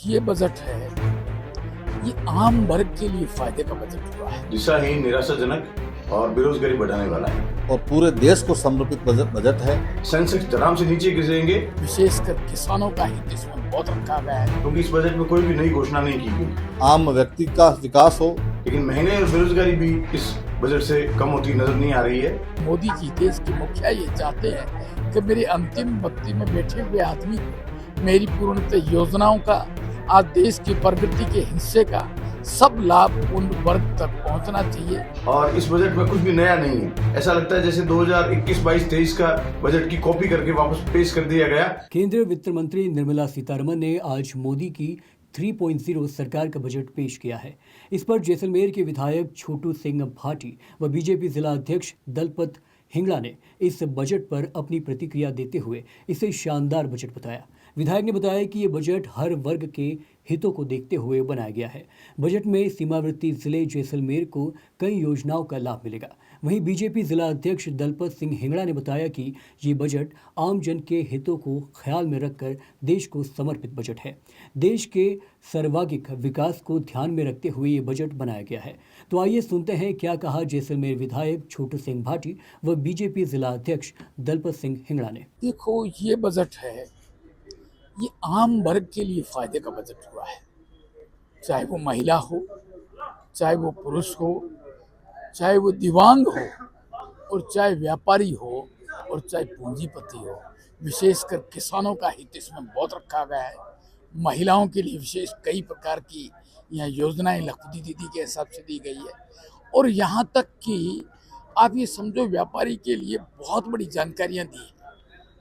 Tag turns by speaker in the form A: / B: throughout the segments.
A: ये बजट है, ये आम वर्ग के लिए फायदे का बजट हुआ है।
B: दिशाहीन, निराशाजनक और बेरोजगारी बढ़ाने वाला है।
C: और पूरे देश को समर्पित बजट है।
B: सेंसेक्स धड़ाम से नीचे गिरेंगे
A: विशेषकर किसानों का हित इसमें बहुत रखा गया है।
B: क्योंकि इस बजट में कोई भी नई घोषणा नहीं की गई।
C: आम व्यक्ति का विकास हो,
B: लेकिन महंगाई और बेरोजगारी भी इस बजट से कम होती नजर नहीं आ रही है।
A: मोदी जी देश के मुखिया ये चाहते हैं कि मेरे अंतिम पंक्ति में बैठे हुए आदमी को मेरी पूर्णतः योजनाओं का, आज देश की प्रगति के हिस्से का सब लाभ उन वर्ग तक पहुंचना चाहिए।
B: और इस बजट में कुछ भी नया नहीं है। ऐसा लगता है जैसे 2021-22-23 का बजट की कॉपी करके वापस पेश कर दिया गया।
D: केंद्रीय वित्त मंत्री निर्मला सीतारमण ने आज मोदी की 3.0 सरकार का बजट पेश किया है। इस पर जैसलमेर के विधायक छोटू सिंह भाटी व बीजेपी जिला अध्यक्ष दलपत हिंगड़ा ने इस बजट पर अपनी प्रतिक्रिया देते हुए इसे शानदार बजट बताया। विधायक ने बताया कि ये बजट हर वर्ग के हितों को देखते हुए बनाया गया है। बजट में सीमावर्ती जिले जैसलमेर को कई योजनाओं का लाभ मिलेगा। वहीं बीजेपी जिला अध्यक्ष दलपत सिंह हिंगड़ा ने बताया कि ये बजट आम जन के हितों को ख्याल में रखकर देश को समर्पित बजट है। देश के सर्वांगीण विकास को ध्यान में रखते हुए ये बजट बनाया गया है। तो आइए सुनते हैं क्या कहा जैसलमेर विधायक छोटू सिंह भाटी व बीजेपी जिला अध्यक्ष दलपत सिंह हिंगड़ा ने।
A: देखो, ये बजट है, ये आम वर्ग के लिए फायदे का बजट हुआ है। चाहे वो महिला हो, चाहे वो पुरुष हो, चाहे वो दिव्यांग हो, और चाहे व्यापारी हो, और चाहे पूंजीपति हो। विशेषकर किसानों का हित इसमें बहुत रखा गया है। महिलाओं के लिए विशेष कई प्रकार की यहाँ योजनाएं लखपति दीदी के हिसाब से दी गई है। और यहाँ तक कि आप ये समझो, व्यापारी के लिए बहुत बड़ी जानकारियाँ दी है।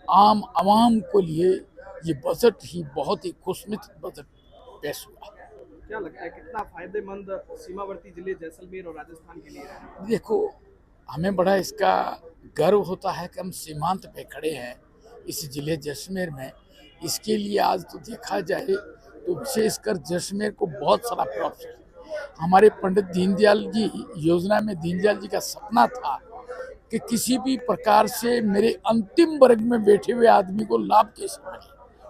A: आम आवाम को लिए ये बजट ही बहुत ही खुशमित बजट पेश हुआ।
E: क्या लगता है कितना फायदेमंद सीमावर्ती जिले जैसलमेर और राजस्थान के लिए है?
A: देखो, हमें बड़ा इसका गर्व होता है कि हम सीमांत पे खड़े हैं इस जिले जैसलमेर में। इसके लिए आज तो देखा जाए तो विशेषकर जैसलमेर को बहुत सारा प्रॉफिट है। हमारे पंडित दीनदयाल जी योजना में दीनदयाल जी का सपना था कि किसी भी प्रकार से मेरे अंतिम वर्ग में बैठे हुए आदमी को लाभ कैसे मिले,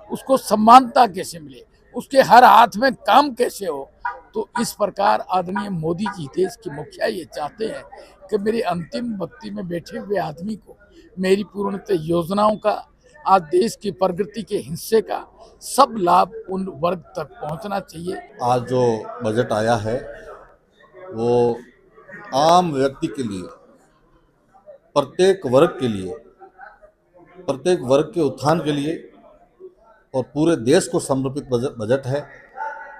A: उसको समानता कैसे मिले, उसके हर हाथ में काम कैसे हो। तो इस प्रकार आदरणीय मोदी जी देश के मुखिया ये चाहते हैं कि मेरे अंतिम पंक्ति में बैठे हुए आदमी को मेरी पूर्णतः योजनाओं का, आज देश की प्रगति के हिस्से का सब लाभ उन वर्ग तक पहुंचना चाहिए।
C: आज जो बजट आया है वो आम व्यक्ति के लिए, प्रत्येक वर्ग के उत्थान के लिए और पूरे देश को समर्पित बजट है।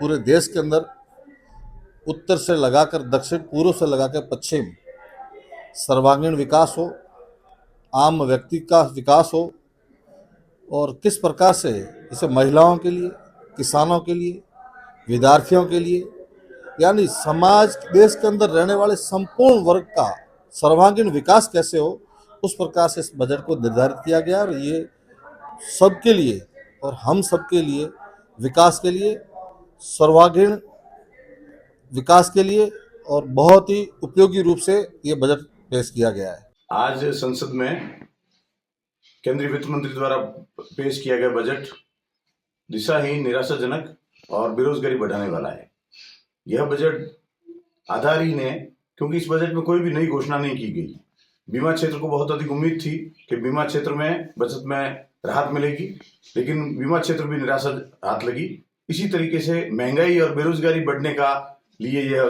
C: पूरे देश के अंदर उत्तर से लगाकर दक्षिण, पूर्व से लगाकर पश्चिम सर्वांगीण विकास हो, आम व्यक्ति का विकास हो। और किस प्रकार से इसे महिलाओं के लिए, किसानों के लिए, विद्यार्थियों के लिए, यानी समाज, देश के अंदर रहने वाले संपूर्ण वर्ग का सर्वांगीण विकास कैसे हो, उस प्रकार से इस बजट को निर्धारित किया गया। और ये सबके लिए और हम सबके लिए, विकास के लिए, सर्वांगीण विकास के लिए और बहुत ही उपयोगी रूप से ये बजट पेश किया गया है।
B: आज संसद में केंद्रीय वित्त मंत्री द्वारा पेश किया गया बजट दिशाहीन, निराशाजनक और बेरोजगारी बढ़ाने वाला है। यह बजट आधारहीन है क्योंकि इस बजट में कोई भी नई घोषणा नहीं की गई। बीमा क्षेत्र को बहुत अधिक उम्मीद थी कि बीमा क्षेत्र में बजट में राहत मिलेगी, लेकिन बीमा क्षेत्र भी निराशा हाथ लगी। इसी तरीके से महंगाई और बेरोजगारी बढ़ने का लिए यह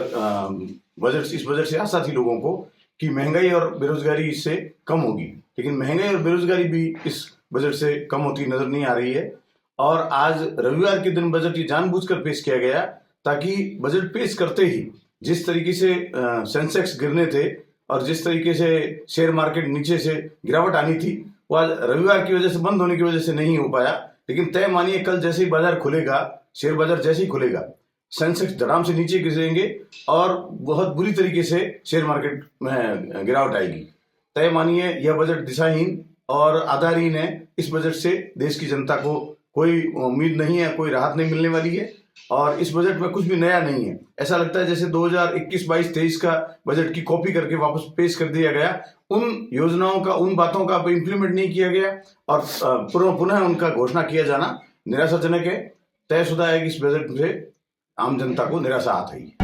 B: बजट, इस बजट से आशा थी लोगों को कि महंगाई और बेरोजगारी इससे कम होगी, लेकिन महंगाई और बेरोजगारी भी इस बजट से कम होती नजर नहीं आ रही है। और आज रविवार के दिन बजट ये जानबूझकर पेश किया गया ताकि बजट पेश करते ही जिस तरीके से सेंसेक्स गिरने थे और जिस तरीके से शेयर मार्केट नीचे से गिरावट आनी थी, वो आज रविवार की वजह से, बंद होने की वजह से नहीं हो पाया। लेकिन तय मानिए कल जैसे ही बाजार खुलेगा, शेयर बाजार जैसे ही खुलेगा, सेंसेक्स धड़ाम से नीचे गिरेंगे और बहुत बुरी तरीके से शेयर मार्केट में गिरावट आएगी। तय मानिए यह बजट दिशाहीन और आधारहीन है। इस बजट से देश की जनता को कोई उम्मीद नहीं है, कोई राहत नहीं मिलने वाली है। और इस बजट में कुछ भी नया नहीं है। ऐसा लगता है जैसे 2021-22-23 का बजट की कॉपी करके वापस पेश कर दिया गया। उन योजनाओं का, उन बातों का इम्प्लीमेंट नहीं किया गया और पुनः उनका घोषणा किया जाना निराशाजनक है। तयशुदा है कि इस बजट से आम जनता को निराशा आ रही है।